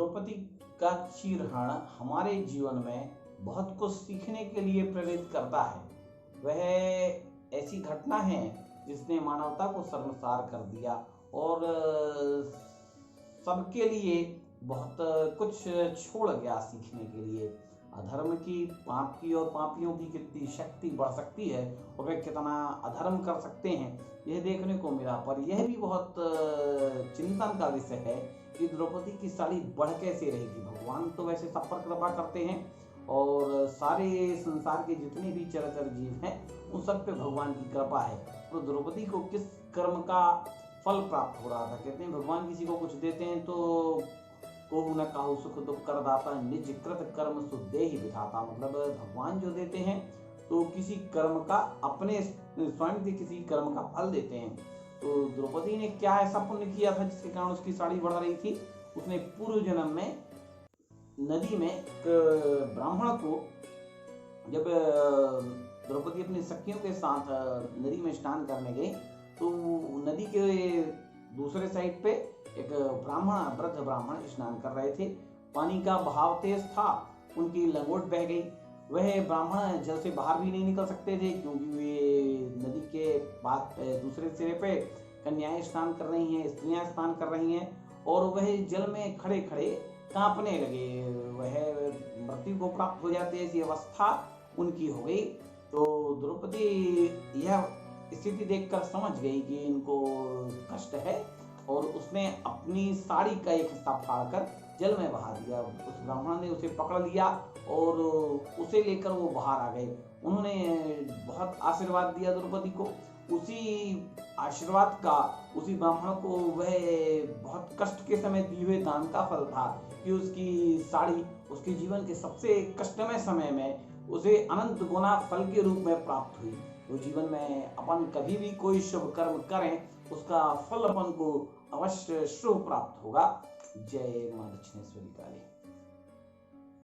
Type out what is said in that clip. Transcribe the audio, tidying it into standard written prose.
द्रौपदी का चीरहरण हमारे जीवन में बहुत कुछ सीखने के लिए प्रेरित करता है। वह ऐसी घटना है जिसने मानवता को शर्मसार कर दिया और सबके लिए बहुत कुछ छोड़ गया सीखने के लिए। अधर्म की, पाप की और पापियों की कितनी शक्ति बढ़ सकती है और वे कितना अधर्म कर सकते हैं, यह देखने को मिला। पर यह भी बहुत चिंतन का विषय है कि द्रौपदी की साड़ी बढ़ कैसे रहेगी। भगवान तो वैसे सब पर कृपा करते हैं और सारे संसार के जितने भी चराचर जीव हैं उन सब पे भगवान की कृपा है। तो द्रौपदी को किस कर्म का फल प्राप्त हो रहा था। कहते हैं भगवान किसी को कुछ देते हैं तो कोहु न काहु सुख दुख करदाता, निज कृत कर्म सुदेहि विधाता। मतलब भगवान जो देते हैं तो किसी कर्म का, अपने स्वयं के किसी कर्म का फल देते हैं। तो द्रौपदी ने क्या ऐसा पुण्य किया था जिसके कारण उसकी साड़ी बढ़ रही थी। उसने पूर्व जन्म में नदी में एक ब्राह्मण को, जब द्रौपदी अपनी सखियों के साथ नदी में स्नान करने गई तो नदी के दूसरे साइड पे एक ब्राह्मण, वृद्ध ब्राह्मण स्नान कर रहे थे। पानी का बहाव तेज था, उनकी लंगोट बह गई। वह ब्राह्मण जल से बाहर भी नहीं निकल सकते थे क्योंकि वे नदी के पास दूसरे सिरे पे कन्याएं स्नान कर रही हैं, स्त्रियां स्नान कर रही हैं और वह जल में खड़े खड़े कांपने लगे। वह मृत्यु को प्राप्त हो जाते, ऐसी अवस्था उनकी हो गई। तो द्रौपदी यह स्थिति देखकर समझ गई कि इनको कष्ट है और उसने अपनी साड़ी का एक हिस्सा फाड़कर जल में बहा दिया। उस ब्राह्मण ने उसे पकड़ लिया और उसे लेकर वो बाहर आ गए। उन्होंने बहुत आशीर्वाद दिया द्रौपदी को। उसी आशीर्वाद का, उसी ब्राह्मण को वह बहुत कष्ट के समय दिए हुए दान का फल था कि उसकी साड़ी उसके जीवन के सबसे कष्टमय समय में उसे अनंत गुना फल के रूप में प्राप्त हुई। तो जीवन में अपन कभी भी कोई शुभ कर्म करें उसका फल अपन को अवश्य शुभ प्राप्त होगा। जय मां दक्षिणेश्वरी काली।